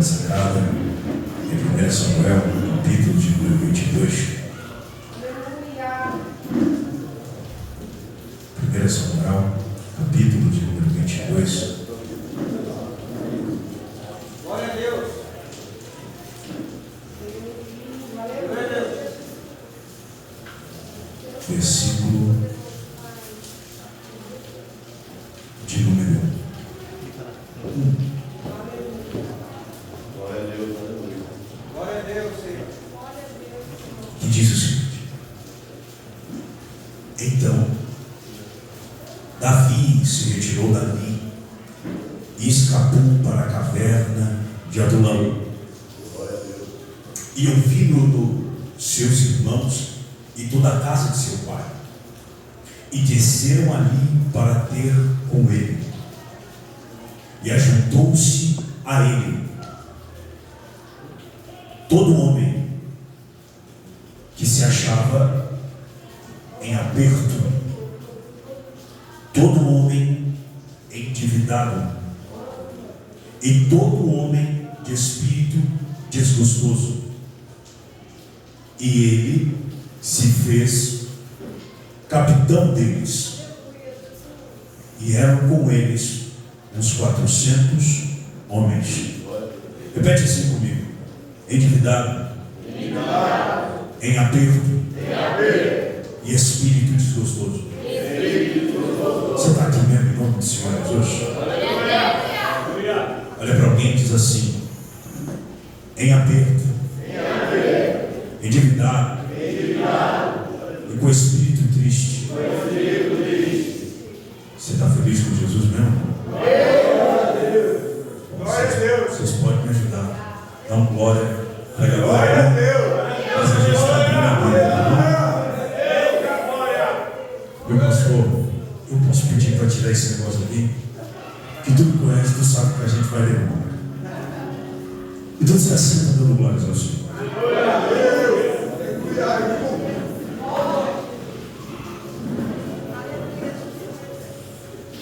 sagrada em 1 Samuel, capítulo de número 22. 1 Samuel, capítulo de número 22. Glória a Deus. Versículo de número 1. Glória a Deus. Glória a Deus, Senhor. Que diz o seguinte: Então Davi se retirou dali e escapou para a caverna de Adulão. E ouvindo seus irmãos e toda a casa de seu pai, e desceram ali para ter com ele, e ajuntou-se a ele todo homem que se achava em aperto, todo homem endividado, e todo homem de espírito desgostoso. E ele se fez capitão deles, e eram com eles uns 400 homens. Repete assim comigo: endividado, em aperto, e espírito desgostoso. Você está aqui mesmo em nome do Senhor Jesus? Olha para alguém e diz assim: em aperto, endividado, e com espírito triste. Você está feliz com Jesus mesmo? Vocês podem me ajudar. Dá um glória. Pega glória a Deus. Mas a gente está aqui. Meu pastor, eu posso pedir para tirar esse negócio aqui? Que tudo conhece, tu sabe que a gente vai levar. Então você assenta dando glórias ao Senhor.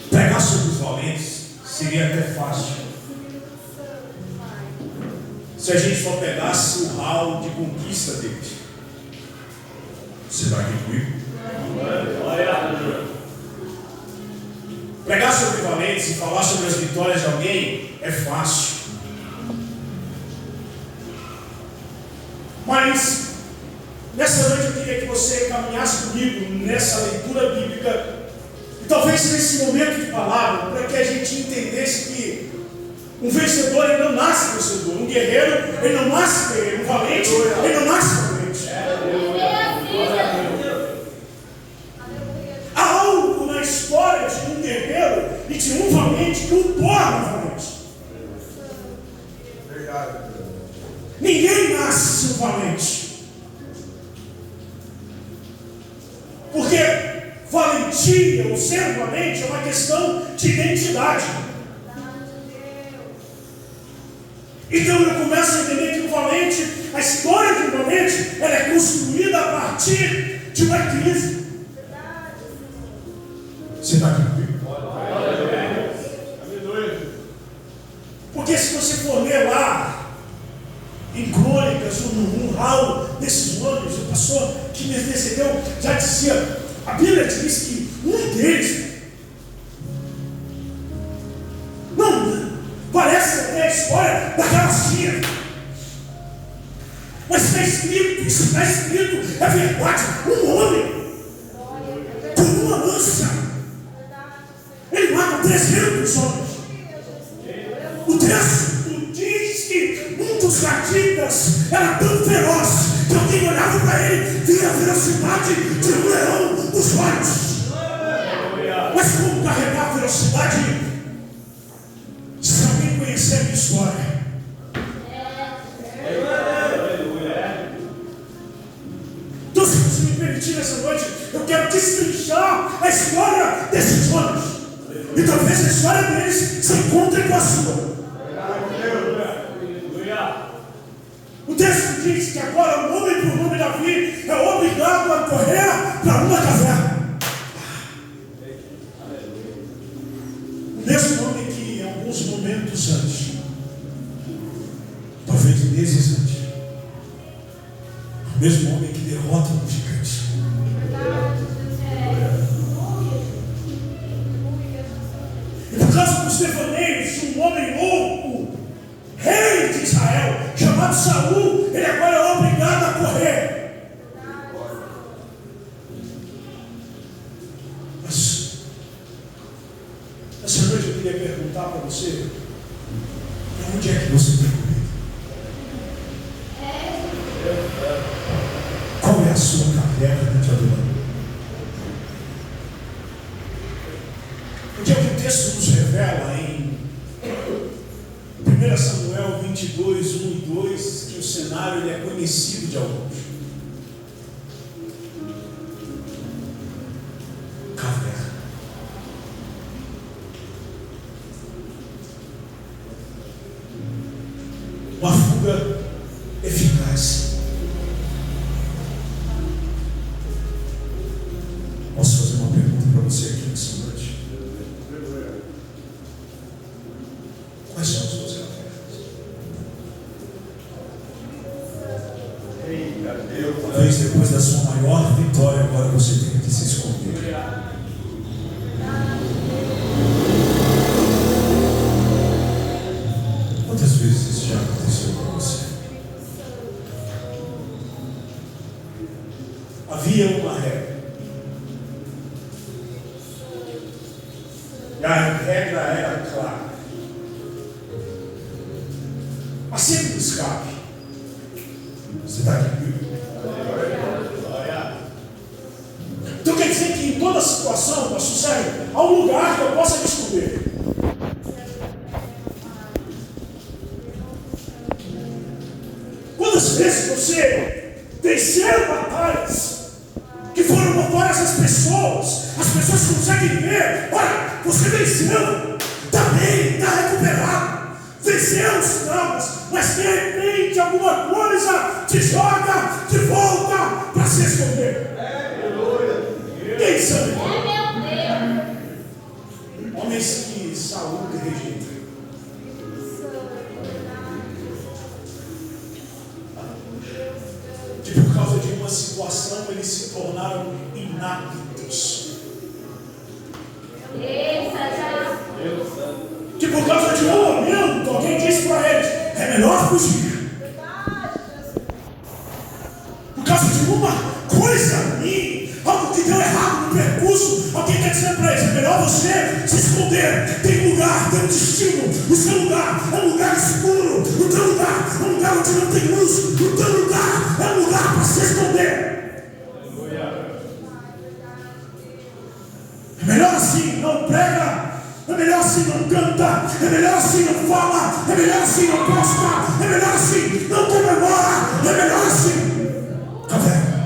Pregar sobre os valentes seria até fácil se a gente só pegasse o hall de conquista deles. Você está aqui comigo? Pregar sobre valentes e falar sobre as vitórias de alguém é fácil. Mas nessa noite eu queria que você caminhasse comigo nessa leitura bíblica, e talvez nesse momento de palavra, para que a gente entendesse que um vencedor ele não nasce vencedor, um guerreiro ele não nasce guerreiro, um valente ele não nasce valente. Há algo na história de um guerreiro e de um valente que o torna valente. Ninguém nasce um valente, porque valentia, ou ser valente, é uma questão de identidade. Então eu começo a entender que o valente, a história de um valente, ela é construída a partir de uma crise. Você está aqui comigo? Porque se você for ler lá em Crônicas, um hall desses homens, o pastor que me antecedeu já dizia, a Bíblia diz que um deles, não, parece até a história daquela cia, mas está escrito, isso está escrito, é verdade, um homem, com uma lança, ele mata 300 homens. O texto diz que um dos gaditas era tão feroz que alguém olhava para ele, via a velocidade de um leão nos olhos. Mas como carregar a velocidade? Se alguém conhecer a minha história, então se você me permitir nessa noite, eu quero destrinchar a história desses homens, e talvez a história deles se encontre com a sua. O texto diz que agora um homem por nome Davi é obrigado a correr para uma caverna. O mesmo homem que em alguns momentos antes meses antes. O mesmo homem que derrota um gigante. E por causa dos devaneios de um homem louco, rei de Israel, chamado Saul, ele agora é obrigado a correr. Mas essa noite eu queria perguntar para você: onde é que você tem corrido? Qual é a sua caverna de adorador? Porque é o que o texto nos revela em 1 Samuel 22, 1 e 2, que o cenário ele é conhecido de alguns. Caverna. Uma fuga eficaz. Posso fazer uma pergunta para você aqui nessa noite? Quais são as suas cavernas? Talvez depois da sua maior vitória, agora você tenha que se esconder. Quantas vezes isso já aconteceu com você? Havia uma regra. E a regra era clara. Há sempre um escape. Você está aqui comigo? Então quer dizer que em toda situação, pastor Sérgio, há um lugar que eu possa me esconder. Quantas vezes você venceu batalhas que foram notórias às pessoas conseguem ver: olha, você venceu, está bem, está recuperado, venceu os traumas, mas de repente alguma coisa te joga de volta para se esconder. Quem sabe? Homens que Saul rejeita. Que por causa de uma situação eles se tornaram inaptos. Que por causa de um momento alguém disse para eles: é melhor fugir. Por causa de uma coisa ruim, algo que deu errado no percurso, alguém quer dizer para eles: é melhor você se esconder. Tem lugar, tem um destino. O seu lugar é um lugar escuro. O teu lugar é um lugar onde não tem luz. O teu lugar é um lugar para se esconder. É melhor assim, não prega. É melhor assim, não canta. É melhor assim, não fala. É melhor assim, não posta. É melhor assim, não comemora. É melhor assim. Caverna.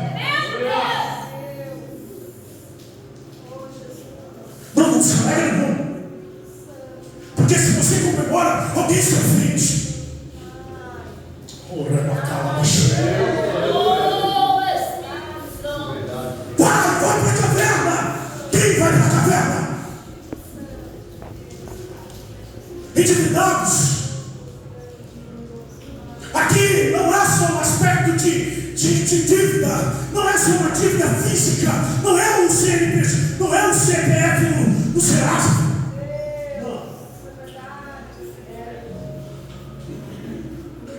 Não se alegra, não. Porque se você comemora, alguém se ofende. Ora, bacala, vai para a caverna. Quem vai para a caverna? Endividados. Aqui não é só um aspecto de dívida, não é só uma dívida física, não é um CNPJ, não é um CPF no Serasa. Não.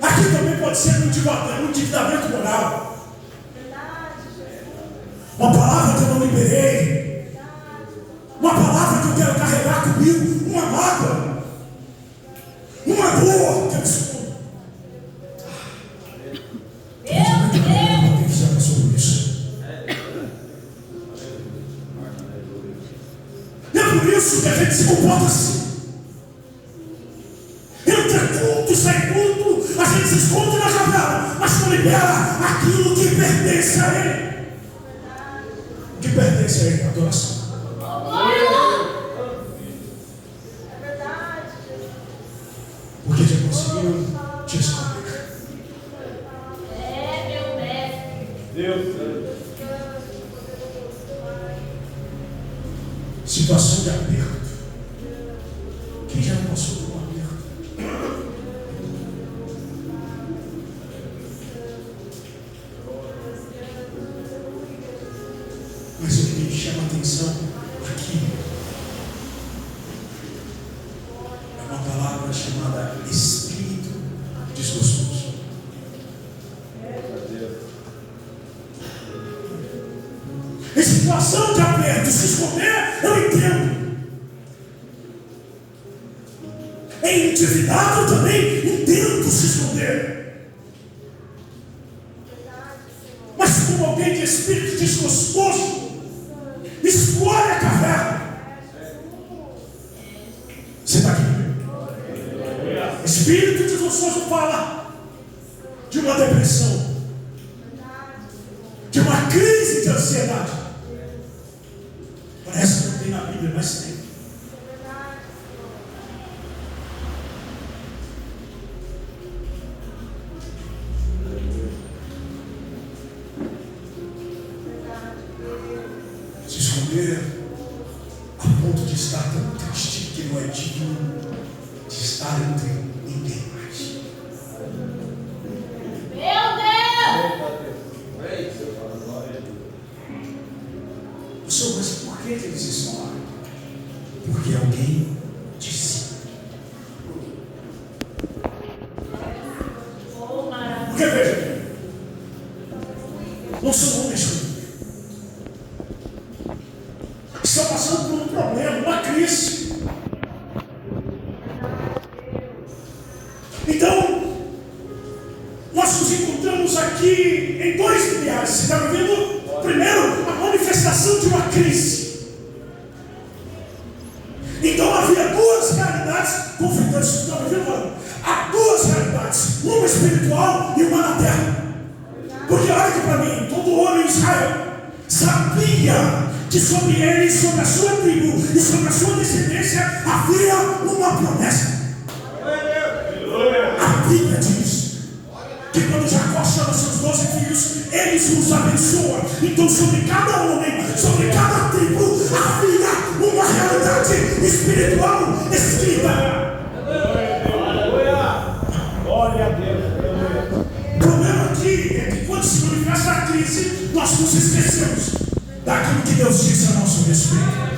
Aqui também pode ser um endividamento moral. Uma palavra que eu não liberei, uma palavra que eu quero carregar comigo, uma mágoa. Uma boa que eu escuto. Alguém que já passou por isso. E é por isso que a gente se comporta assim. Entra culto, sai culto, a gente se esconde na caverna, mas não libera aquilo que pertence a ele. O que pertence a ele? A adoração. Porque já conseguiram te esconder. Meu mestre. Deus. Situação de aperto. Quem já não passou por um aperto? atenção aqui. É uma palavra chamada espírito desgostoso. Em situação de aperto, se esconder, eu entendo. Em endividado, eu também entendo se esconder. Mas como alguém de espírito desgostoso, escolhe a caverna. Você está aqui? Espírito desgostoso fala de uma depressão, de uma crise de ansiedade. Parece que não tem na Bíblia, mas tem. Se esconder a ponto de estar tão triste que não é digno de estar entre ninguém mais. Meu Deus! Senhor, mas por que eles estão lá? Porque alguém disse. Porque veja, não são homens. Estão passando por um problema, uma crise. Então, nós nos encontramos aqui em dois lugares. Você está me vendo? Primeiro, a manifestação de uma crise. Então havia duas realidades conflitantes. Você está me vendo? Há duas realidades, uma espiritual e uma na terra. Porque olha aqui para mim, todo homem em Israel sabia que sobre ele, sobre a sua tribo e sobre a sua descendência havia uma promessa. A Bíblia diz que quando Jacó chama seus 12 filhos, eles os abençoam. Então sobre cada homem, sobre cada tribo, havia uma realidade espiritual escrita. Glória a Deus. O problema aqui é que quando se manifesta a crise, nós nos esquecemos daquilo que Deus disse a nosso respeito.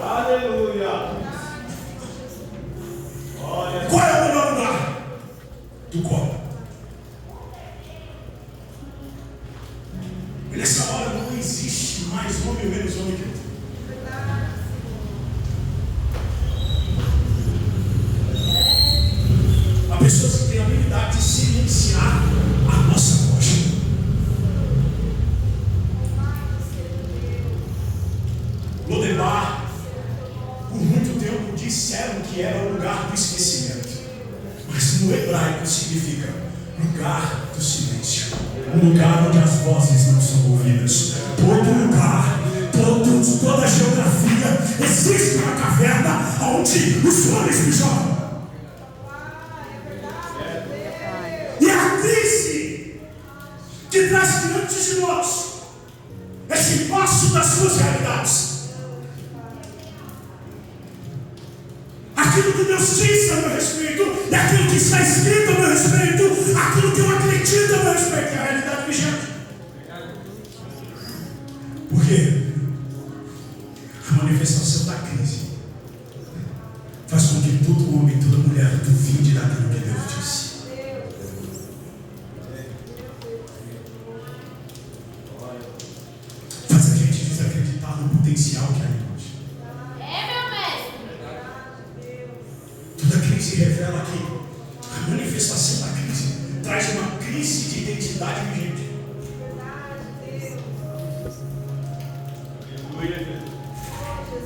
Aleluia. Qual é o melhor lugar? Do colo. E nessa hora não existe mais homem ou menos homem que eu. Há pessoas que têm a habilidade de silenciar a nossa voz. Lodebar, por muito tempo, disseram que era o lugar do esquecimento. Mas no hebraico significa lugar do silêncio. Um lugar onde as vozes não são ouvidas. Todo lugar, toda a geografia, existe uma caverna onde os homens me jogam. E a crise que traz diante de nós esse passo das suas realidades. Aquilo que Deus disse a meu respeito, e aquilo que está escrito a meu respeito, aquilo que eu acredito a meu respeito, é a realidade vigente. Porque a manifestação da crise faz com que todo homem e toda mulher duvide daquilo que Deus disse. Faz a gente desacreditar no potencial que há em nós. Toda crise revela que a manifestação da crise traz uma crise de identidade vigente.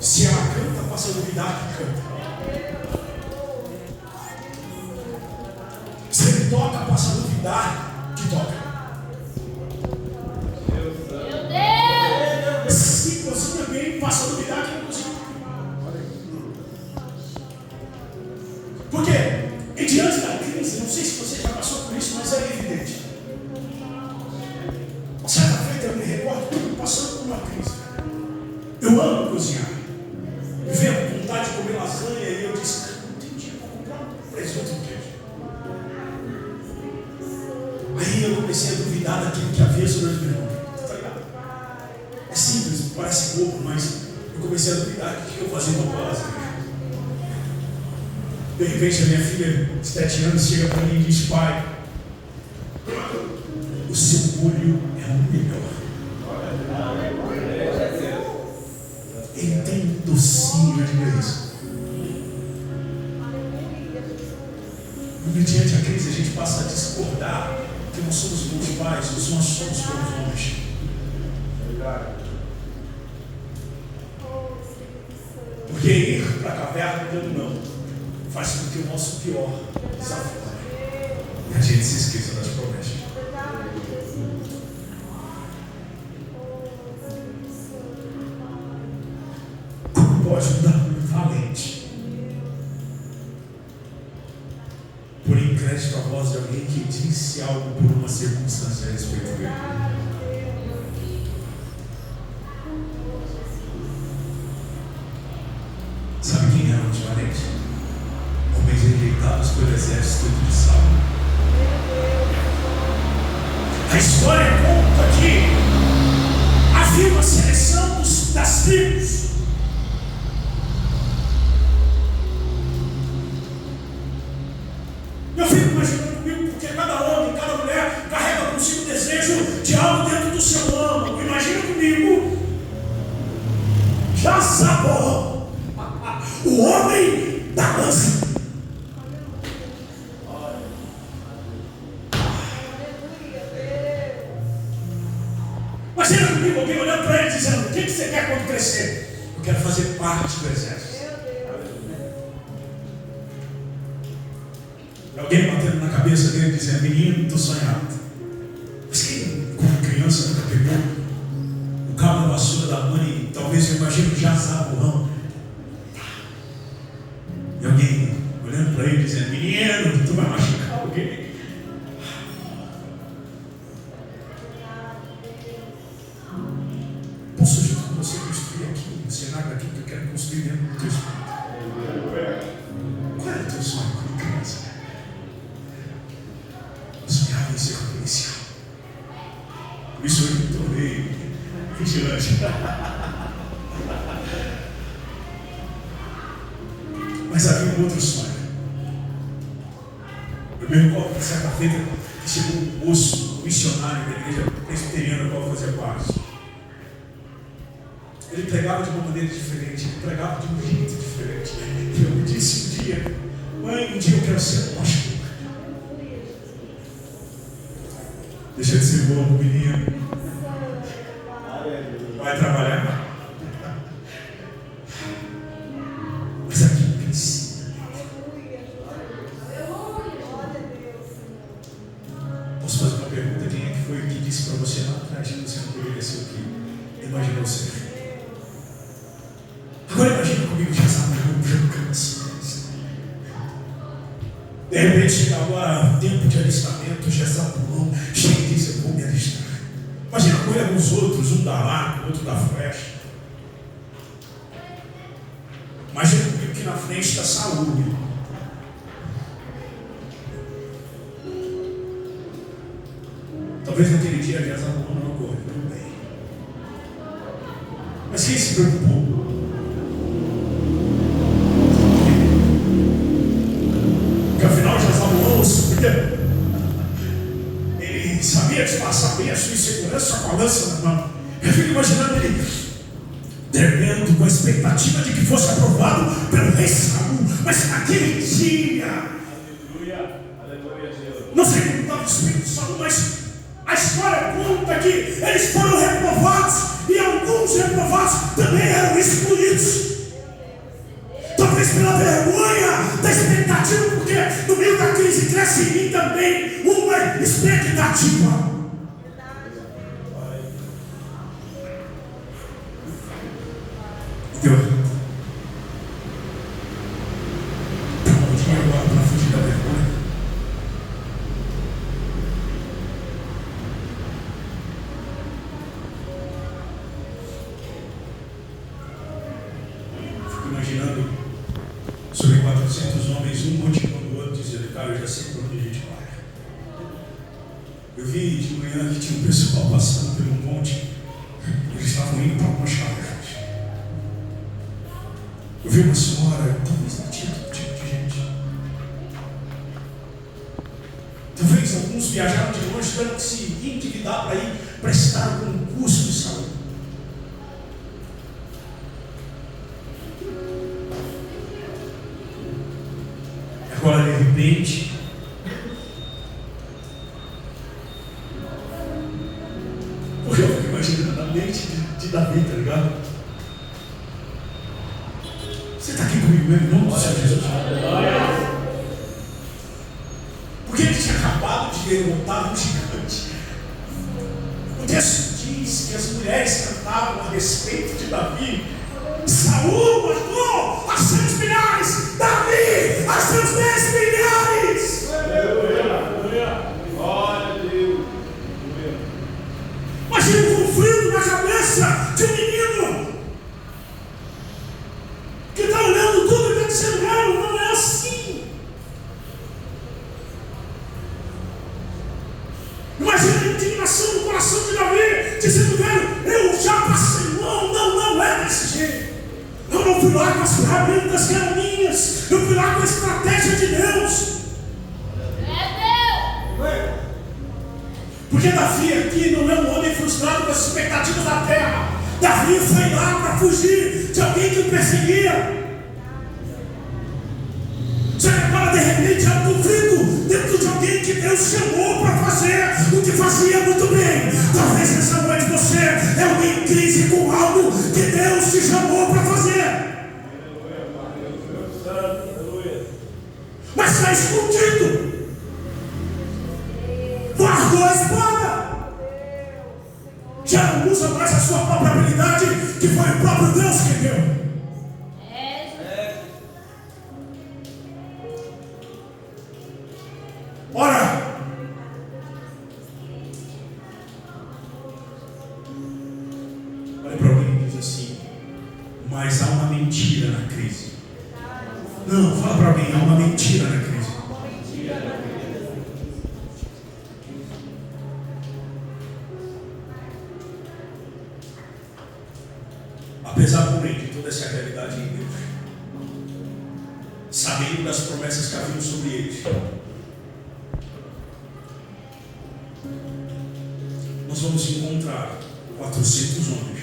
Se ela canta, passa a duvidar que canta. Se ele toca, passa a duvidar que toca. Meu Deus! Se cozinha bem, passa a duvidar que não cozinha. Porque, e diante da crise, não sei se você já passou por isso, mas é evidente. Certa feita eu me recordo passando por uma crise. Eu amo cozinhar. Me veio com vontade de comer lasanha e eu disse, não tem dinheiro para comprar um presunto e queijo. Aí eu comecei a duvidar daquilo que havia sobre os meus. Tá ligado? É simples. Eu comecei a duvidar o que eu fazia com a casa. De repente, a minha filha de 7 anos chega para mim e diz: pai, o seu molho é o melhor. Ele tem um docinho de vez. Mediante a crise, a gente passa a discordar que nós somos bons pais, nós somos bons homens. Porque ir para a caverna dando não faz com que o nosso pior desafio e a gente se esqueça das promessas. Como pode mudar um valente por incrédito à voz de alguém que disse algo por uma circunstância a respeito dele? Sabe quem eram os valentes? Homens rejeitados pelo exército de Saulo. A história conta que havia uma seleção das tribos. Eu fico imaginando comigo, porque cada homem, cada mulher carrega consigo o desejo de algo dentro do seu âmago. Imagina comigo, Jazabó, o homem da lança. Imagina comigo alguém olhando para ele dizendo: o que você quer quando crescer? Eu quero fazer parte do exército. Alguém batendo na cabeça dele dizendo: menino, estou sonhando. Mas quem, como criança, nunca pegou o cabo da vassoura da mãe? Talvez eu imagine já Zabuão. E alguém olhando para ele dizendo: menino, tu vai machucar alguém. Posso junto com você construir aqui um cenário aqui que eu quero construir dentro do teu espírito. Qual era o teu sonho como criança? Eu sonhava em ser policial. Por isso eu me tornei vigilante. Mas havia um outro sonho. Eu me recordo que certa feita chegou um moço, um missionário da igreja presbiteriana a qual eu fazia parte. Ele pregava de uma maneira diferente, ele pregava de um jeito diferente. E eu me disse um dia: mãe, um dia eu quero ser apóstolo. Deixa de ser bom, menino. Vai trabalhar. Mas aqui precisa. Posso fazer uma pergunta? Quem é que foi que disse para você lá atrás que você não poderia ser o que imaginou ser? Agora imagina comigo, Jesus, eu canso. De repente chega agora o tempo de alistamento, Jesus, cheio disso, eu vou me alistar. Imagina com ele os outros, um da arco, outro da flecha. Imagina comigo que na frente está Saúl. Talvez naquele dia Jesus não ocorreu, tudo bem. Mas quem se preocupou? Porque afinal Jesus ele sabia disfarçar bem a sua insegurança com a lança na mão. Eu fico imaginando ele tremendo com a expectativa de que fosse aprovado pelo rei Saúl. Mas naquele dia, Aleluia, aleluia, Deus. não sei como estava o espírito de Saúl, mas a história conta que eles foram reprovados e alguns reprovados também eram excluídos. Talvez pela vergonha da expectativa, porque no meio da crise cresce em mim também uma expectativa. Deus, para onde agora para fugir da vergonha? Fico imaginando sobre 400 homens, um motivando o outro, dizendo: cara, eu já sei por onde a gente vai. Eu vi de manhã que tinha um pessoal passando pelo monte, eles estavam indo para uma chácara. Eu vi uma senhora, talvez não tinha todo tipo de gente. Talvez alguns viajaram de longe, tiveram que se endividar para ir prestar algum curso de saúde. Agora, de repente, porque eu fico imaginando a mente de Davi, tá ligado? Você está aqui comigo mesmo, em nome do Senhor Jesus? Porque ele tinha acabado de derrotar um gigante. O texto diz que as mulheres cantavam a respeito de Davi. Saúl matou a seus milhares, Davi a seus 10 milhares. Glória a Deus. Imagina um conflito na cabeça de um menino que está olhando tudo e está dizendo: não é assim. Imagina a indignação no coração de Davi, dizendo: velho, eu já passei, não é desse jeito. Eu não fui lá com as ferramentas que eram minhas, eu fui lá com a estratégia de Deus. Porque Davi aqui não é um homem frustrado com as expectativas da terra. Davi foi lá para fugir de alguém que o perseguia. Só que agora de repente há um conflito dentro de alguém que Deus chamou para fazer o que fazia muito bem. Talvez nessa noite você é alguém em crise com algo que Deus te chamou para fazer, mas está escondido. Guardou a espada, já não usa mais a sua própria habilidade, que foi o próprio Deus que deu. Ora, olha para alguém e diz assim: mas há uma mentira na crise. Não, fala para alguém: há uma mentira na crise. Apesar, porém, de toda essa realidade em Deus, sabendo das promessas que haviam sobre eles, nós vamos encontrar 400 homens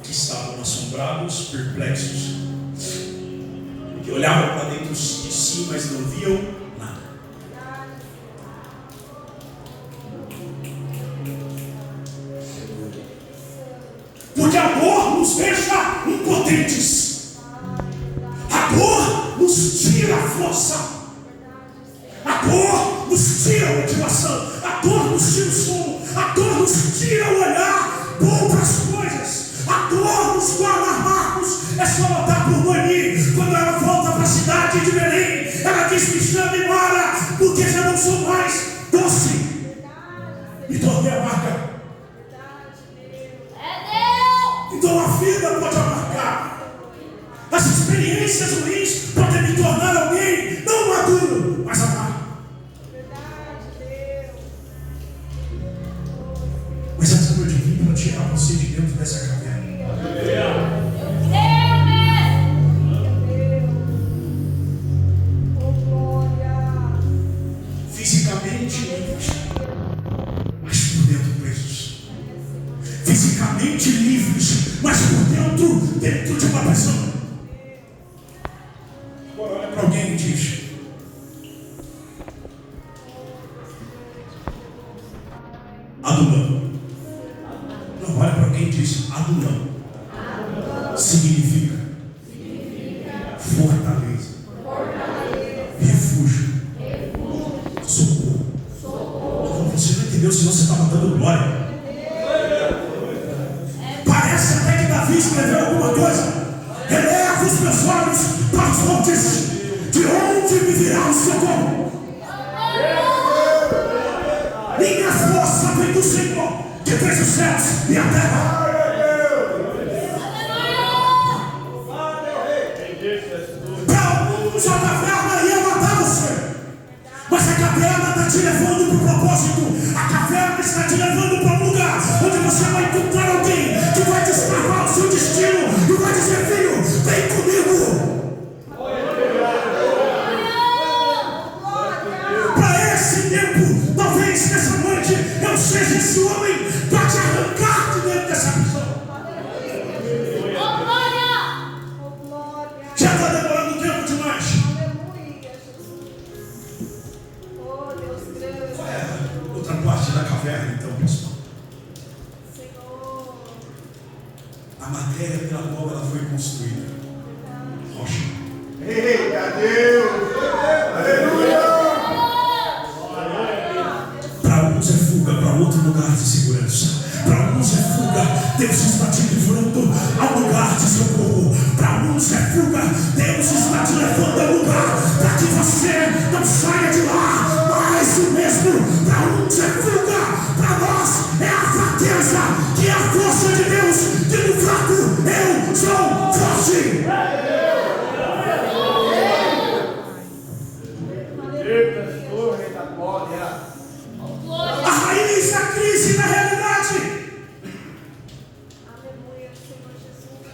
que estavam assombrados, perplexos, que olhavam para dentro de si, mas não viam nada. Porque a dor nos deixa impotentes, a dor nos tira a força, a dor nos tira a motivação, a dor nos tira o sono, a dor nos tira o olhar bom para as coisas, a dor nos guarda amargos. É só notar por Noemi, quando ela volta para a cidade de Belém, ela diz: me chame embora, porque já não sou mais doce, me tornei amarga. Então a vida pode amargar, as experiências ruins podem me tornar alguém não maduro, mas amargo. Mas essa noite eu vim para tirar você de dentro dessa caverna. Fisicamente livres, mas por dentro presos. Fisicamente livres, mas por dentro de uma prisão. Agora olha para alguém e diz: Adulão. Não, olha para alguém e diz: Adulão. Significa fortaleza, refúgio, socorro. Você não entendeu, senão você estava dando glória. Parece até que Davi escreveu alguma coisa. Eleva os meus olhos para os montes, de onde me virá o socorro. Minha força vem do Senhor, que fez os céus e a terra. Para alguns a caverna ia matar você, mas a caverna está te levando para o propósito. A caverna está te levando para um lugar onde você vai encontrar alguém que vai desbravar o seu destino e vai dizer: filho, vem esse homem para te arrancar de dentro dessa prisão. Já está demorando tempo demais. Qual é a outra parte da caverna, então, pessoal? A matéria pela qual ela foi construída. Rocha. Eita Deus! Aleluia! Para alguns é fuga para outro lugar de segurança. Para alguns é fuga, Deus está te livrando ao lugar de socorro. Para alguns é fuga, Deus está te levando ao lugar para que você não saia de lá mais o mesmo. Para alguns é fuga, para nós é a fraqueza, que é a força de Deus, que no fraco eu sou forte. A raiz da crise na realidade.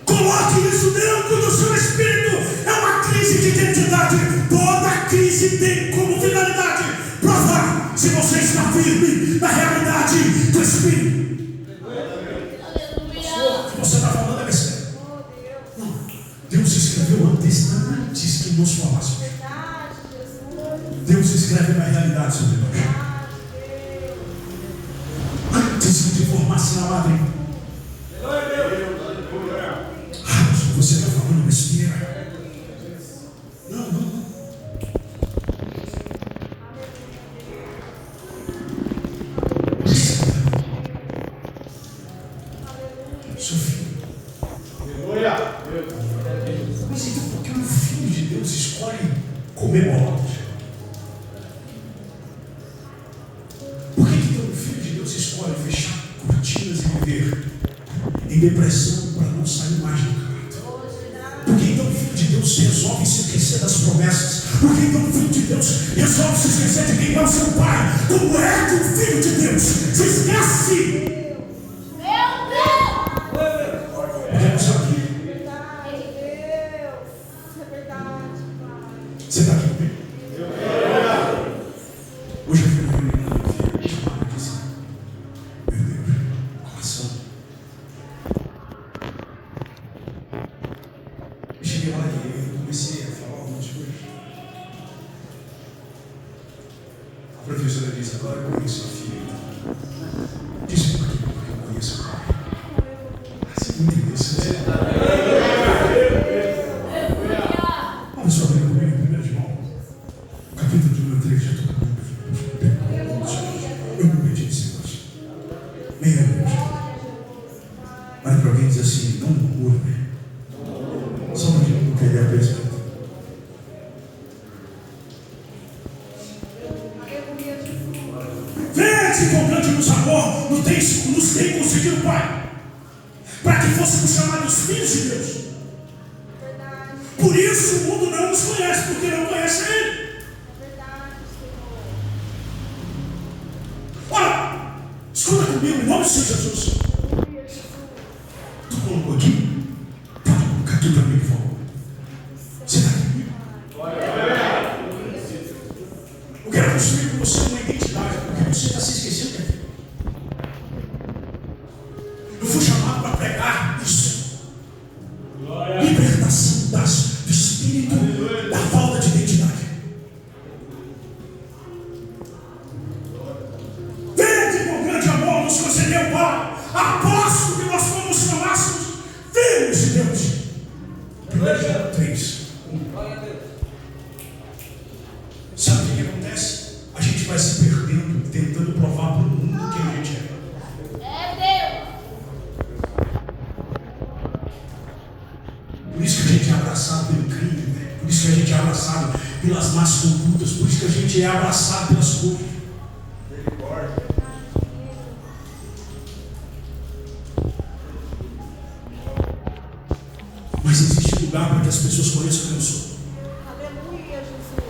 Coloque isso dentro do seu espírito. É uma crise de identidade. Toda crise tem como finalidade provar se você está firme na realidade do espírito. O que você está falando é besteira. Não. Deus escreveu antes que nós falássemos. Deus escreve uma realidade sobre nós. Antes de formar-se na madre. Você está falando besteira. Não. Seu filho. Mas então por que o filho de Deus escolhe comer bolotas? Por que então o filho de Deus escolhe fechar cortinas e viver em depressão para não sair mais do quarto? Por que então o filho de Deus resolve se esquecer das promessas? Por que então o filho de Deus resolve se esquecer de quem é o seu pai? Como é que o filho de Deus se esquece? Você está aqui comigo? Hoje eu fui na minha chamada e disse: meu Deus, coração. Eu cheguei lá e eu comecei a falar algumas coisas. A professora disse: agora eu conheço a filha. Disse por quê? Porque eu conheço o pai. Você não entendeu isso? Olha só, vem comigo, 1 João, capítulo número 3, já estou com eu não pedi esse negócio. Meia noite. Olha para alguém e diz assim: não murmura, né? Só para gente não perder a perspectiva. Vede com grande nos amor, nos tem concedido o Pai, para que fôssemos chamados filhos de Deus. Por isso o mundo não nos conhece, porque não conhece Ele. Olha, escuta comigo, em nome de Jesus. Tu colocou aqui? Pode colocar aqui para mim, por favor. Você está aqui comigo? Eu quero construir com você uma identidade, porque você está se esquecendo que é filho. Eu fui chamado para pregar isso. Libertação do espírito da falta de identidade. Vede com grande amor nos concedeu o Pai, apóstolo que nós fomos chamássemos filhos de Deus. 1 João 3. Sabe o que acontece? A gente vai se perdendo, tentando provar para o mundo quem a gente é. Por isso que a gente é abraçado pelo crime, né? Por isso que a gente é abraçado pelas más condutas, por isso que a gente é abraçado pelas coisas. Mas existe lugar para que as pessoas conheçam quem eu sou. Aleluia, Jesus.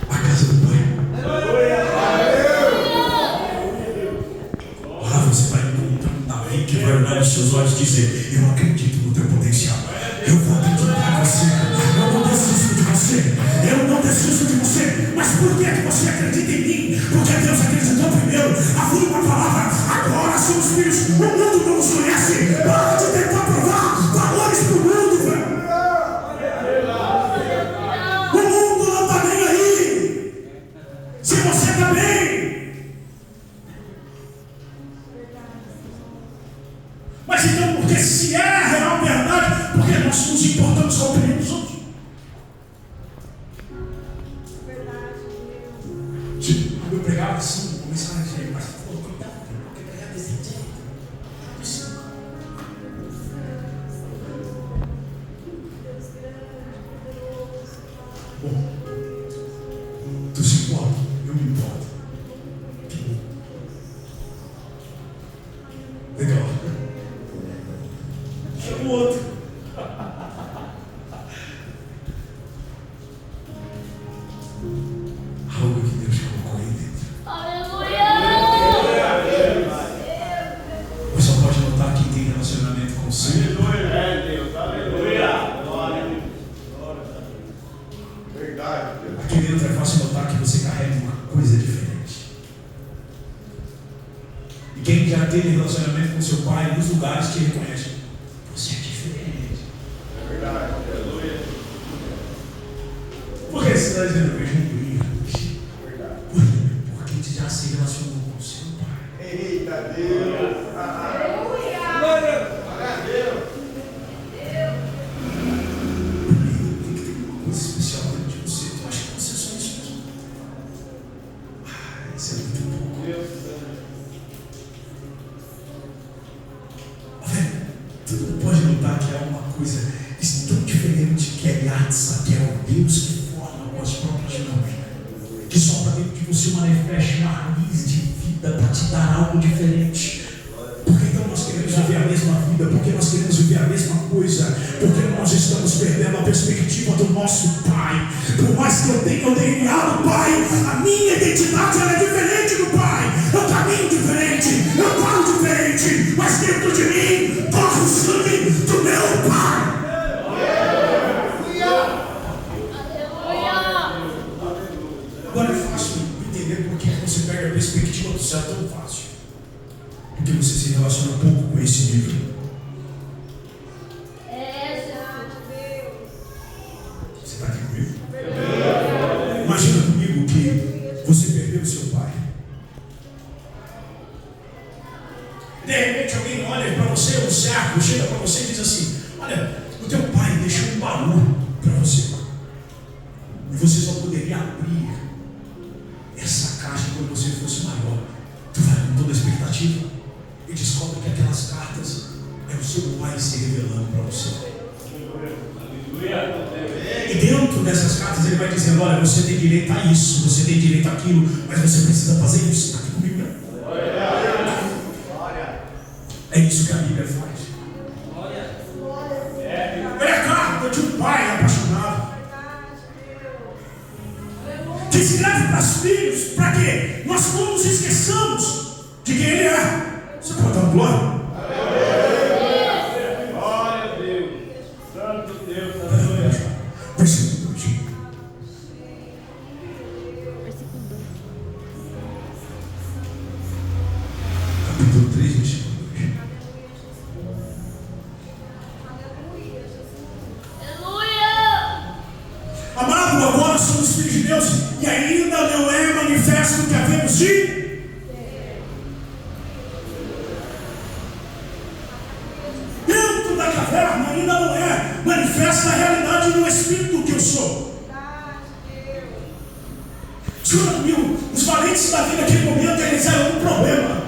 A casa do Pai. Ah, você vai encontrar alguém que vai olhar nos seus olhos e dizer: eu acredito no teu potencial. Eu vou acreditar em você. Eu não desisto de você. Eu não desisto de você. Mas por que você acredita em mim? Porque Eu pregava assim, começava a dizer, mas pô, cuidado, porque pregar desse jeito. Bom, tu se importa, eu me importo. Que bom. Legal. Chama o outro. Algo que Deus colocou aí dentro. Você só pode notar quem tem relacionamento com o Senhor. Verdade. Aqui dentro é fácil notar que você carrega uma coisa diferente. E quem já teve relacionamento com seu pai nos lugares que ele conhece, você é diferente. É verdade. Aleluia. Por que você está dizendo? Eu vejo um brilho. Verdade. Porque você já se relacionou com seu pai. Eita Deus. Aleluia. Glória a Deus. Tem que ter uma coisa especial dentro de você. Eu acho que você é só isso mesmo. Isso é muito pouco. Todo mundo pode notar que é uma coisa tão diferente, que é Yatsa, que é o Deus que forma com as próprias mãos, que sopra dentro de você manifesta uma raiz de vida para te dar algo diferente. Porque então nós queremos viver a mesma vida, porque nós queremos viver a mesma coisa, porque nós estamos perdendo a perspectiva do nosso Pai. Por mais que eu tenha o DNA do Pai, a minha identidade ela é diferente do Pai. Eu caminho diferente, eu falo diferente, mas dentro de mim corre o sangue do meu Pai. Agora é fácil entender por que você perde a perspectiva do céu tão fácil. Porque você se relaciona pouco com esse livro. Você está aqui comigo? Imagina comigo que você perdeu o seu pai. De repente alguém olha para você, um certo, chega para você e diz assim: olha, o teu pai deixou um baú para você. E você só poderia abrir essa caixa quando você fosse maior. Tu vai com toda a expectativa e descobre que aquelas cartas é o seu pai se revelando para você. E dentro dessas cartas ele vai dizendo: olha, você tem direito a isso, você tem direito àquilo, mas você precisa fazer isso. Está aqui comigo, né? É isso que a Bíblia faz. É a carta de um pai apaixonado que escreve para os filhos, para que nós não nos esqueçamos de quem ele é. Você pode dar uma glória? Glória a Deus. Santo Deus. Versículo 2. Capítulo 3, versículo 2. Amado, agora somos filhos de Deus e ainda não é manifesto o que havemos de. Dentro da caverna ainda não é manifesta a realidade do Espírito que eu sou. Senhor meu, os valentes da vida naquele momento eles eram um problema.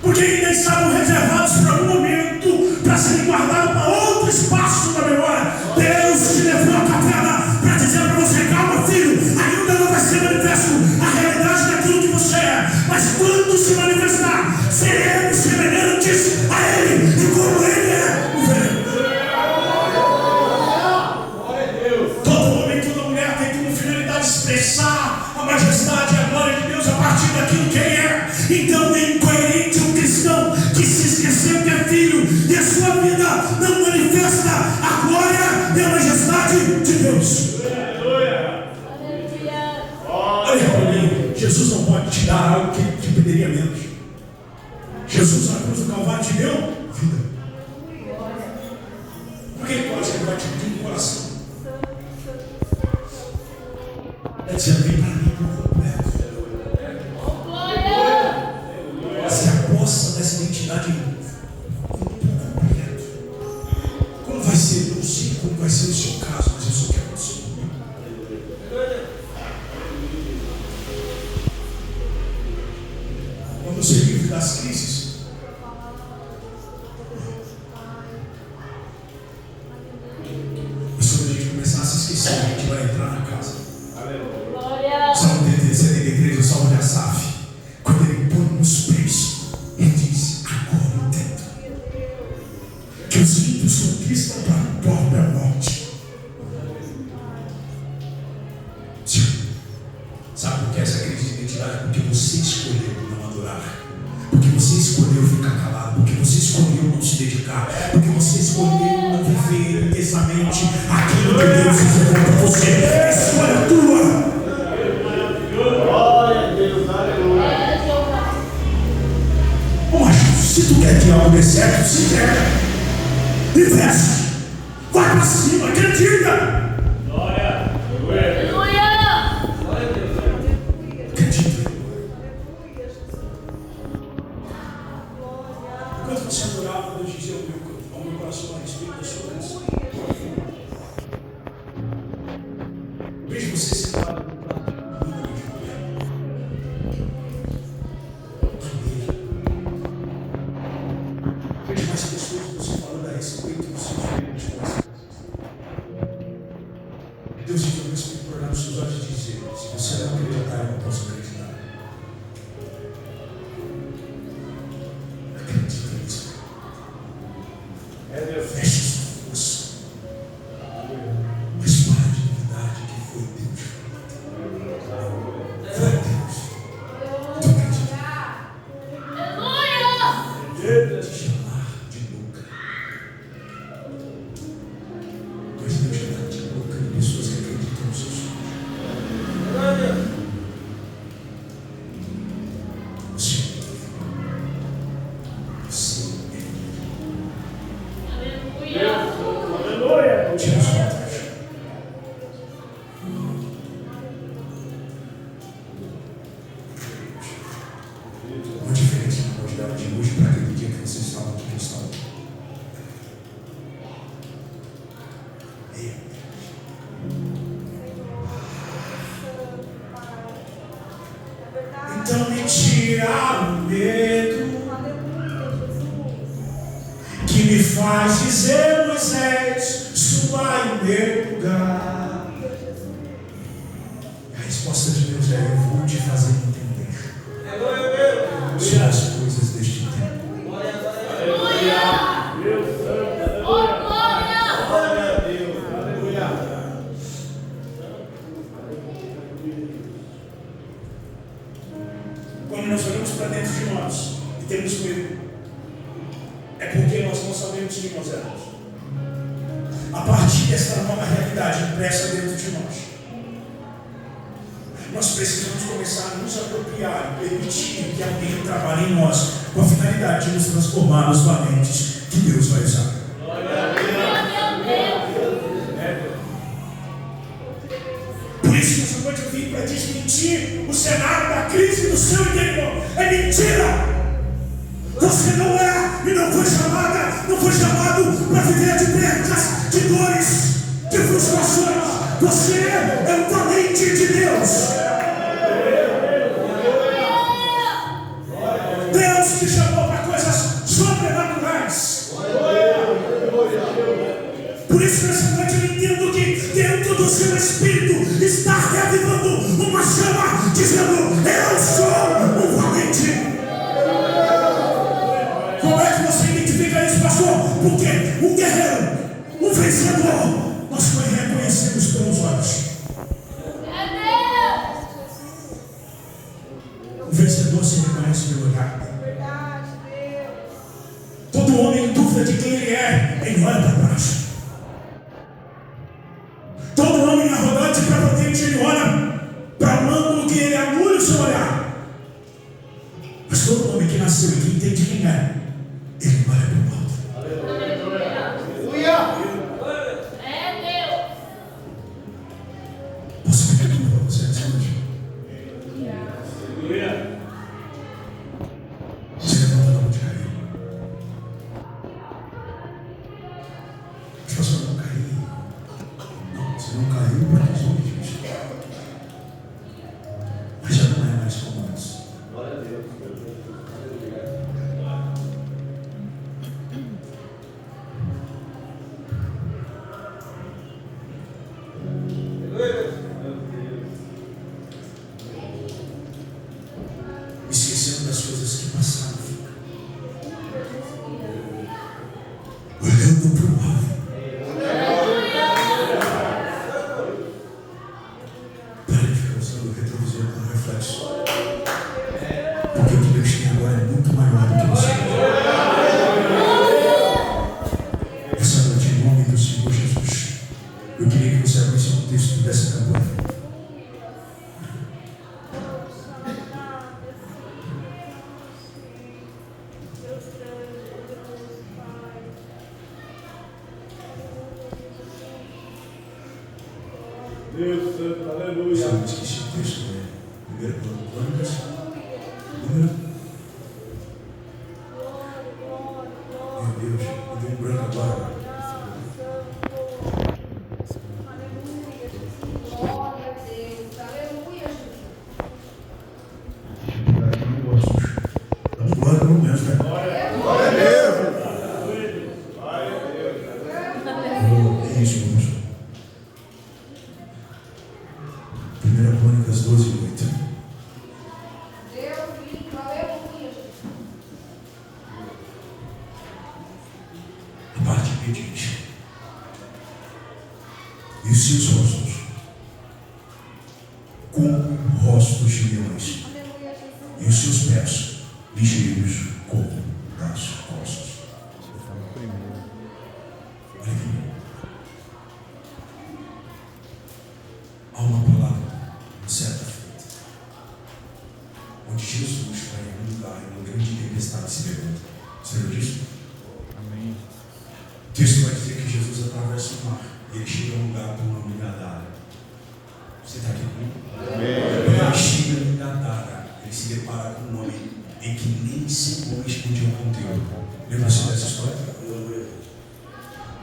Porque ainda estavam reservados para um momento, para serem guardados para outro espaço da memória. Deus te levou à caverna para dizer para você: calma, filho, ainda não vai ser manifesto a realidade daquilo que você é. Mas quando se manifestar, seremos semelhantes a Ele e como Ele é. Todo homem, toda mulher tem como finalidade expressar a majestade e a glória de Deus a partir daquilo que Ele é. Então é incoerente um cristão que se esqueceu que é filho e a sua vida não manifesta a glória e a majestade de Deus. Olha para mim, Jesus não pode te dar algo que te pediria menos. Jesus na cruz do Calvário te deu vida. Por que ele pode que ele vai te pedir no coração? É dizer: vem para mim por completo. Se aposta dessa identidade por completo. Como vai ser? Eu não sei como vai ser o seu caso, mas eu só quero você comigo. vai entrar na casa. Aleluia. Salmo 33, o Salmo de Asaf. Quando ele põe nos pés, ele diz: agora entendo que os ímpios conquistam para a própria morte. Sabe por que essa crise de identidade? Porque você escolheu não adorar, porque você escolheu ficar calado, porque você escolheu não se dedicar, porque você escolheu não viver intensamente aquilo que Deus reservou para você. É escolha tua. Glória a Deus, aleluia. Mas se tu quer que algo dê certo, se quer, investe, vai para cima, acredita. Glória. Aleluia. Acredita. Enquanto você adorava, Deus dizia ao meu coração a respeito da sua canção. Veja você sentado no prato de comida de mulher. Veja mais pessoas que você falando a respeito dos seus membros de coração. Deus te deu isso para olhar nos seus olhos e dizer: se você não acreditar, eu não posso acreditar. Acredita nisso. Feche sua força. Mas para de duvidar de que foi Deus. Foi Deus. Tu acredita? Te chamar de louca. Mas Deus já está te colocando pessoas que acreditam nos seus sonhos. Você Aleluia. tira os outros. Uma diferença na quantidade de hoje para aquele dia que você estava aqui que estava. Então me tira o medo que me faz dizer, Moisés, suba em meu lugar. A resposta de Deus é: eu vou te fazer entender sobre as coisas deste tempo. Aleluia. Deus santo. Aleluia. Glória a Deus, aleluia. Quando nós olhamos para dentro de nós e temos medo, é porque nós não sabemos quem nós éramos. A partir dessa nova realidade impressa dentro de nós, nós precisamos começar a nos apropriar e permitir que alguém trabalhe em nós com a finalidade de nos transformar nos valentes que Deus vai usar. Por isso, nessa noite eu vim para desmentir o cenário da crise do seu interior. É mentira! Você não é e não foi chamado para viver de perdas, de dores, de frustrações. Você é um valente de Deus. Deus te chamou para coisas sobrenaturais. Por isso, nessa noite eu entendo que dentro do seu espírito está reavivando uma chama, dizendo: eu sou um valente. Como é que você identifica isso, pastor? Porque um guerreiro, um vencedor, nós reconhecemos pelos olhos. O vencedor se reconhece pelo olhar. Todo homem em dúvida de quem ele é, ele olha para baixo. Todo homem arrogante e prepotente, ele olha para o ângulo que ele angula o seu olhar. Mas todo homem que nasceu e que entende quem é, ele olha para o alto. Aleluia. Posso pedir tudo para você nessa noite? Aleluia. Você levanta da onde caiu. Mas pastor, eu não caí. Não, você não caiu para os homens, gente. Mas já não é mais como antes. Glória a Deus. Eu queria que você abrisse o texto dessa campanha. Deus Santo, aleluia. Eu esqueci o texto, né? 1 Crônicas, número. Meu Deus, eu dei um branco agora. Glória pelo menos, né? Glória a Deus. É isso, irmãos. 1 Crônicas 12, 8. A parte B diz: e os seus rostos, como rostos de leões, e os seus pés, ligeiros como das costas. Olha aqui. Há uma palavra, uma certa feita, onde Jesus vai em um lugar, em uma grande tempestade, se pergunta: você lembra disso? Amém. O texto vai dizer que Jesus atravessa o mar e ele chega a um lugar com o nome Gadara. Você está aqui comigo? Quando ele chega em Gadara, ele se depara com um nome em que nem simões podiam conter. Lembra-se dessa história?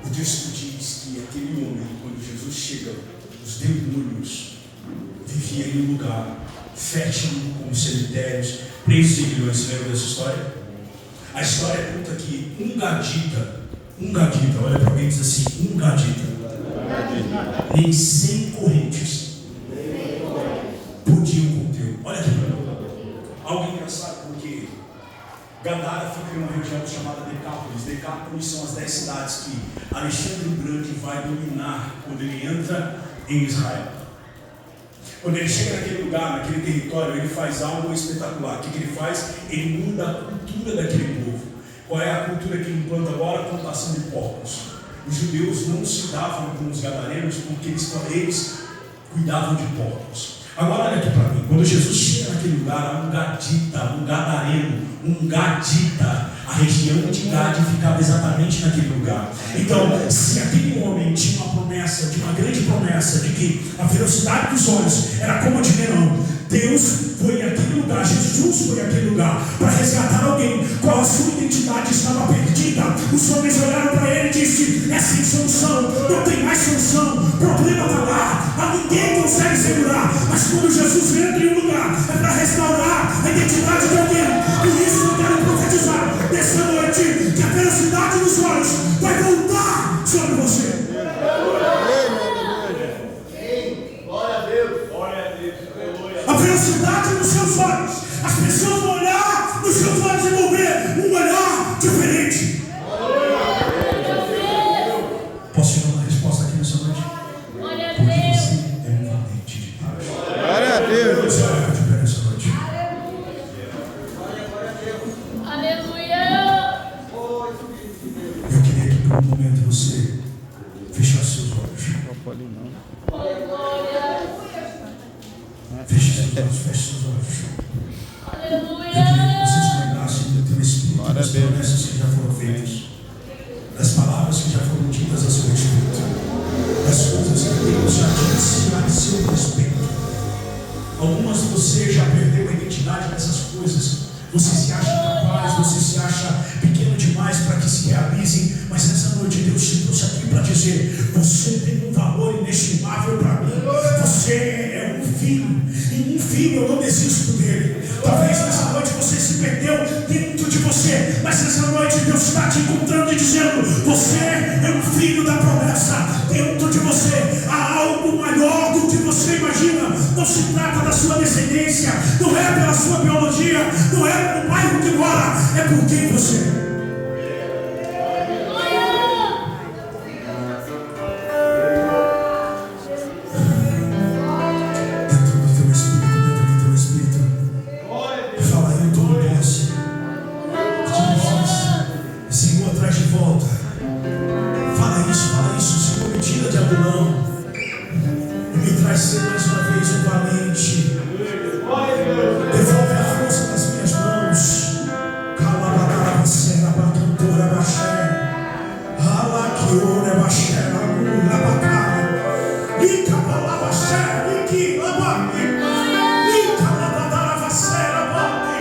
O texto diz que aquele homem, quando Jesus chega, os demônios viviam em um lugar fértil como cemitérios, presos em milhões. Você lembra dessa história? A história conta que um gadita, olha para alguém e diz assim: um gadita, nem 100 correntes podiam conter. Olha aqui para mim. Algo engraçado, porque Gadara fica em uma região chamada Decápolis. Decápolis são as 10 cidades que Alexandre o Grande vai dominar quando ele entra em Israel. Quando ele chega naquele lugar, naquele território, ele faz algo espetacular. O que ele faz? Ele muda a cultura daquele povo. Qual é a cultura que ele implanta agora? A plantação de porcos. Os judeus não se davam com os gadarenos porque eles cuidavam de porcos. Agora olha aqui para mim, quando Jesus chega naquele lugar, há um gadita, um gadareno, um gadita. A região de Gade ficava exatamente naquele lugar. Então, se aquele homem tinha uma promessa, de uma grande promessa, de que a velocidade dos olhos era como a de leão, Deus foi aquele lugar, Jesus foi aquele lugar para resgatar alguém qual a sua identidade estava perdida. Os homens olharam para ele e disseram: é sem solução, não tem mais solução, o problema está lá, a ninguém consegue segurar. Mas quando Jesus entra em um lugar, é para restaurar a identidade de alguém. Por isso eu quero profetizar nessa noite que a velocidade dos olhos vai voltar sobre você. Glória a Deus. Glória a Deus. Aleluia. A velocidade dos seus olhos, as pessoas vão olhar nos seus olhos e vão ver um olhar diferente. Posso te dar uma resposta aqui nessa noite? Glória a Porque Deus. você é um valente de Deus. Glória a Deus. Você vai ficar de pé nessa noite. Aleluia. Eu queria que por um momento você fechasse seus olhos. Não pode não. Oh, glória. Feche seus olhos, feche seus olhos. Eu queria que vocês Aleluia. lembrassem do teu Espírito, Glória a das Deus. promessas que já foram feitas, das palavras que já foram ditas a seu respeito, das coisas que Deus já disse a seu respeito. Algumas de você já perdeu a identidade dessas coisas. Você se acha incapaz, você se acha pequeno demais para que se realizem, mas nessa noite Deus te trouxe aqui para dizer: você tem um valor inestimável para mim. Você é um filho, e um filho eu não desisto dele. Talvez nessa noite você se perdeu dentro de você, mas nessa noite Deus está te encontrando e dizendo: você é um filho da promessa. Dentro de você há algo maior do que você imagina. Não se trata da sua descendência, não é pela sua biologia, não é pelo bairro que mora, é por quem você é. Dentro do teu espírito, fala: eu tomo posse de Jesus. Senhor, traz de volta ser mais uma vez um valente. Devolve a força das minhas mãos. Calabadara, será bacantora, baxé. Alaquiora, baxé, agulha, bacai. Ica, balabaxé, iqui, labaqui. Ica, labadara, vassera, baqui.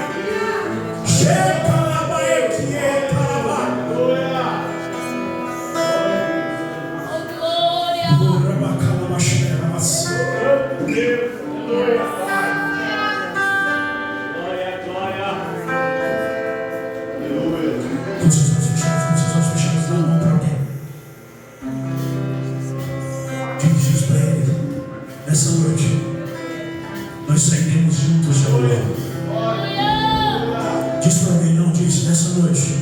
Chega, labaeque, calabaqui. Oh, glória. Ora, bacalabaxé, vassera. Com seus olhos fechados, dá a mão para alguém. Diz isso para ele. Nessa noite, nós sairemos juntos de amanhã. Diz para alguém, não diz, nessa noite,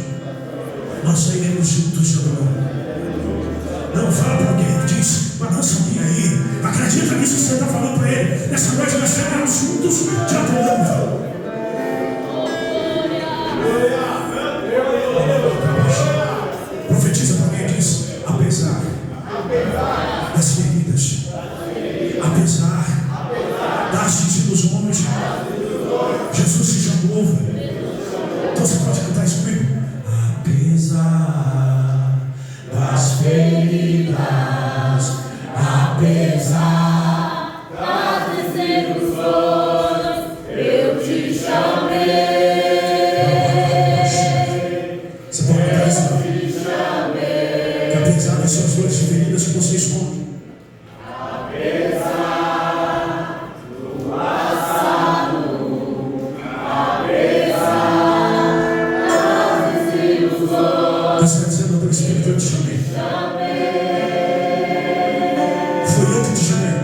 nós sairemos juntos de amanhã. Não, fala para alguém, diz, balança alguém aí. Acredita nisso que você está falando para ele. Nessa noite nós sairemos juntos de amanhã. Profetiza para alguém, diz, apesar das feridas, apesar da atitude dos homens, Jesus se chamou. Então você pode cantar isso comigo? Apesar das feridas, apesar das desilusões, eu te chamei. Você pode cantar isso? Que apesar das suas dores e feridas que você esconde, Deus está dizendo ao teu espírito, eu te chamei. Foi eu que te chamei.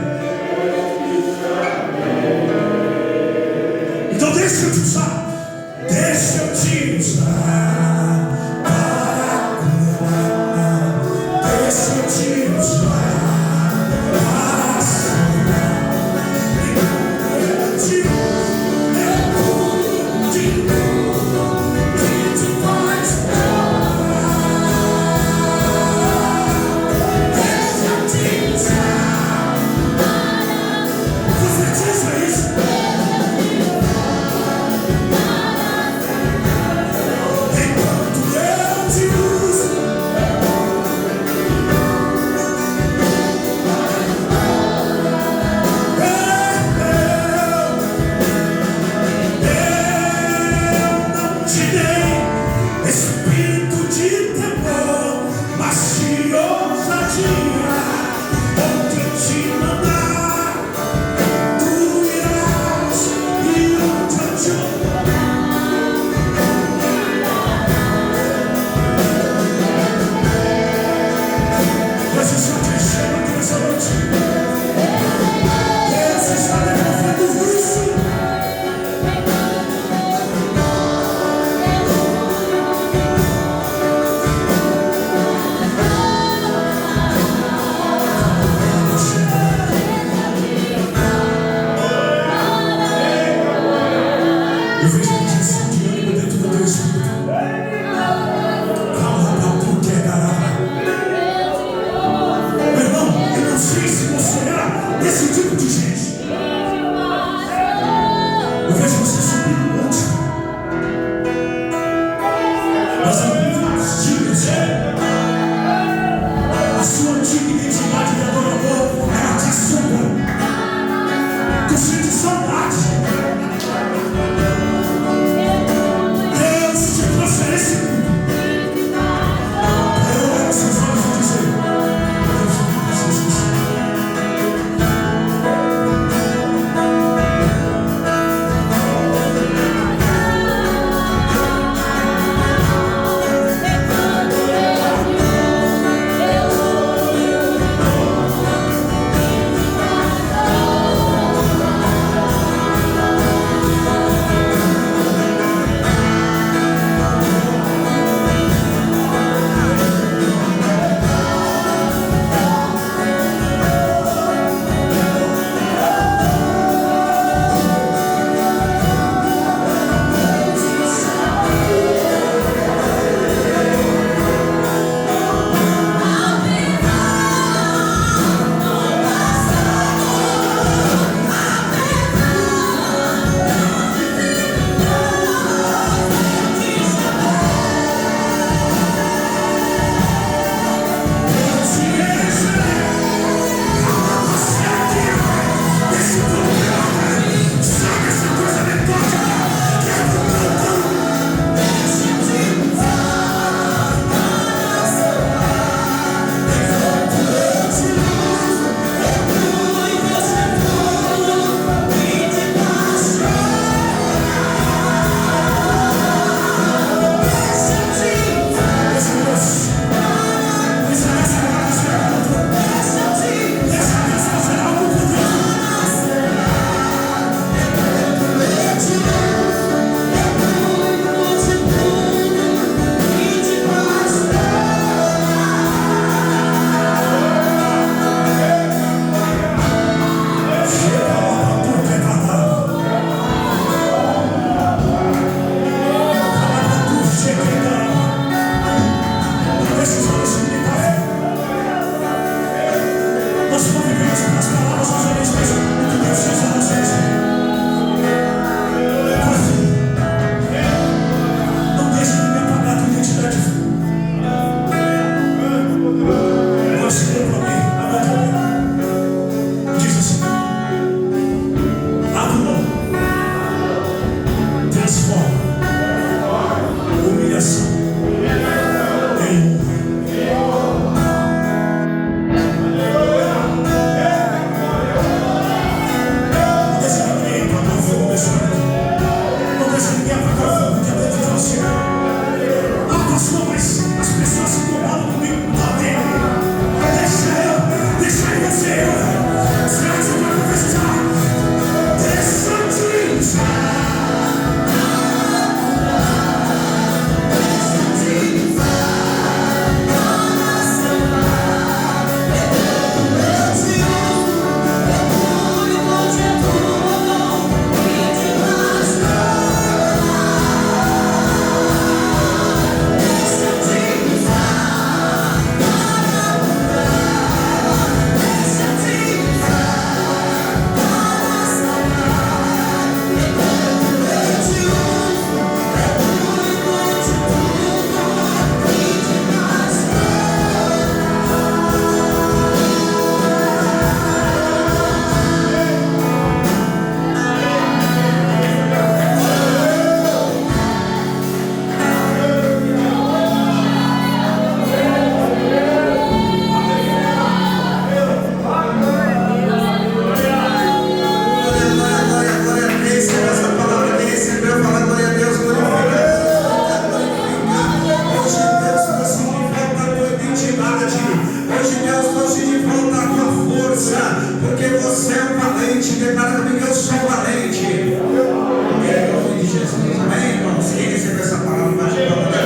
porque você é um valente. Declara comigo: eu sou valente. Em nome de Jesus, amém, irmãos? Quem recebeu essa palavra, bate a palma da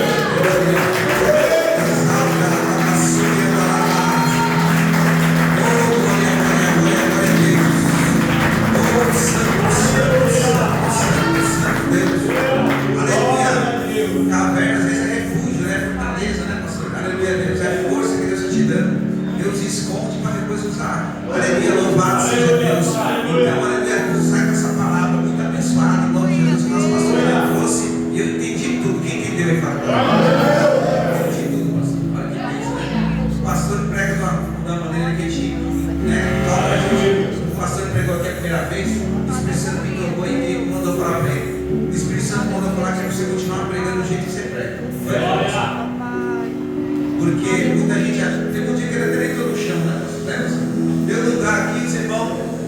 caverna às vezes é refúgio, né? Fortaleza, né, pastor? Aleluia, Deus é força que Deus está te dando. Deus esconde para depois usar. Aleluia, louvado seja Deus. Então, aleluia, sai com essa palavra muito abençoada. Em nome de Jesus, que nosso pastor já trouxe. E eu entendi tudo. Quem entendeu aí, fala? Entendi tudo, pastor. Olha que bênção, né? O pastor prega da maneira que a gente, né, toca a gente. O pastor pregou aqui a primeira vez. O Espírito Santo me tocou e mandou falar para ele. O Espírito Santo mandou falar que você continuar pregando do jeito que você prega. Porque muita gente tem um dia que ele até entrou no chão, né? Deu lugar aqui, isso é bom,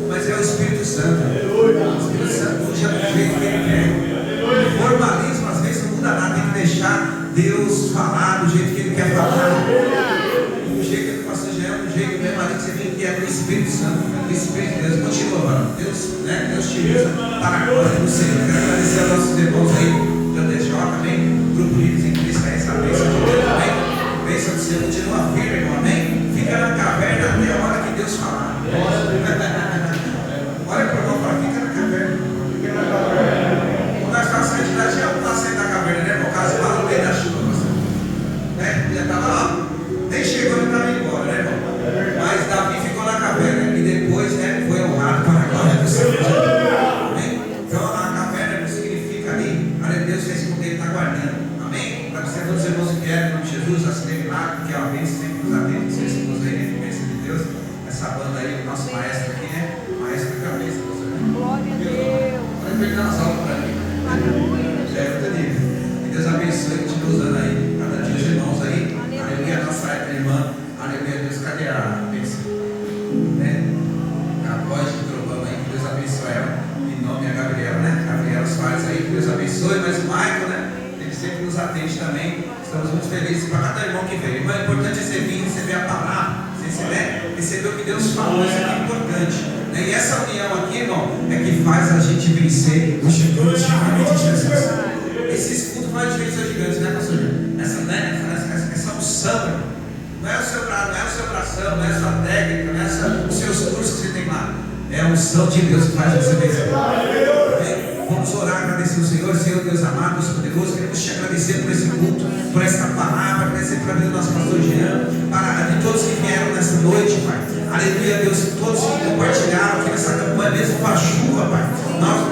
mas é o Espírito Santo. O Espírito Santo puxa do jeito que ele quer. O formalismo às vezes não muda nada, tem que deixar Deus falar do jeito que ele quer falar. Do jeito que o pastor já é, do jeito que o meu marido você vê que é do Espírito Santo, do Espírito de Deus. Continua, mano. Deus, né? Deus te usa para a glória do Senhor. Quero agradecer aos nossos irmãos aí, JJ também, Grupo Líderes em Cristo, essa bênção de Deus também. Bênção do Senhor, continua firme, irmão, amém? Fica na caverna até a hora que Deus falar. Olha para o irmão e fala: fica na caverna. Quando nós estávamos saindo da gente, não está saindo da caverna, né? Por causa do meio da chuva, né? Já estava lá, nem chegou, não estava embora, né, irmão? Mas Davi ficou na caverna e depois, né, foi honrado para a glória do Senhor. Então a caverna significa ali, aleluia, Deus fez com que ele está guardando. Amém? Para que todos os irmãos que vieram, em nome de Jesus, assim lá, porque a vez sempre nos atende, vocês escutam aí, né? Bênção de Deus. Essa banda aí, o nosso maestro aqui, né? Maestro da cabeça, você vê. Glória a Deus. Pode perder umas aulas para mim. É, eu entendi. Que Deus abençoe, continua usando aí. Cada dia os irmãos aí. Aleluia, a nossa irmã. Aleluia, Deus, cadê a bênção? Né? A voz de trovão aí, que Deus abençoe ela. Em nome da Gabriela, né? Gabriela Soares aí, que Deus abençoe. Mas o Michael, né? Ele sempre nos atende também. Estamos muito felizes para cada irmão que veio. Irmão, é importante você vir, receber a palavra, receber o que Deus falou, isso é importante. Né? E essa união aqui, irmão, é que faz a gente vencer os gigantes em nome de Jesus. Esse escudo faz vencer os gigantes, né, pastor? Essa unção, não é o seu bração, não é a sua técnica, não é os seus cursos que você tem lá. É a unção de Deus que faz você vencer. Vamos orar, agradecer ao Senhor, Senhor Deus amado, Deus poderoso. Queremos te agradecer por esse culto, por esta palavra, agradecer pela vida do nosso pastor Jean, para de todos que vieram nessa noite, Pai. Aleluia, Deus, todos que compartilharam aqui nessa campanha, mesmo com a chuva, Pai.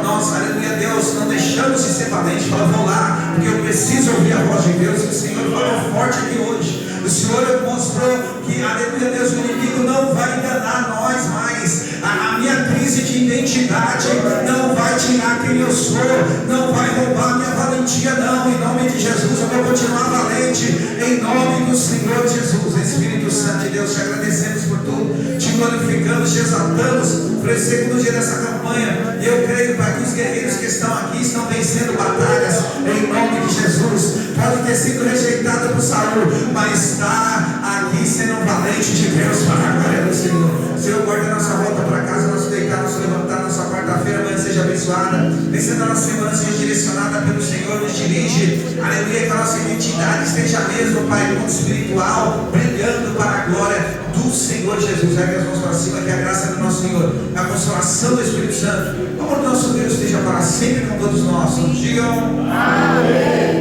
Nós, aleluia, Deus, não deixamos de ser valentes. Falamos: vou lá, porque eu preciso ouvir a voz de Deus. E o Senhor falou forte aqui hoje. O Senhor mostrou que, aleluia, Deus, o inimigo não vai enganar nós mais. A minha crise de identidade não vai tirar quem eu sou, não vai roubar minha valentia, não. Em nome de Jesus, eu vou continuar valente. Em nome do Senhor Jesus. Espírito Santo de Deus, te agradecemos por tudo, te glorificamos, te exaltamos por esse segundo dia dessa campanha. E eu creio, Pai, que os guerreiros que estão aqui estão vencendo batalhas. Em nome de Jesus. Pode ter sido rejeitado por Saul, mas está aqui sendo valente de Deus para a glória do Senhor. Senhor, guarda a nossa volta para casa, nosso deitar, nosso levantar, nossa quarta-feira, amanhã seja abençoada. Vencendo a nossa semana seja direcionada pelo Senhor, nos dirige. Aleluia, que a nossa identidade esteja mesmo, Pai, no mundo espiritual, brilhando para a glória do Senhor Jesus. Ergue as mãos para cima, que a graça do nosso Senhor, a consolação do Espírito Santo, o amor do nosso Deus esteja para sempre com todos nós. Digam amém.